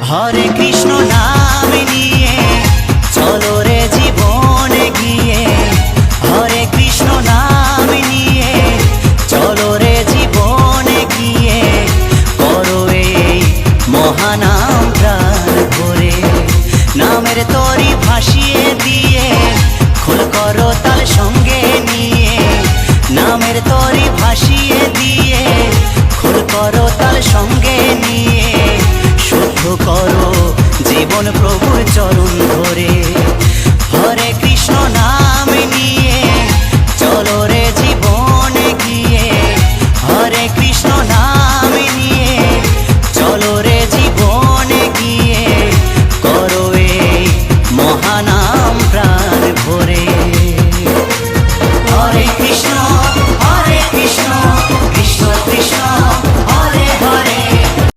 হরে কৃষ্ণ নাম নিয়ে চলো রে জীবন গিয়ে, হরে কৃষ্ণ নাম নিয়ে চলো রে জীবন গিয়ে, করো এই মহানাম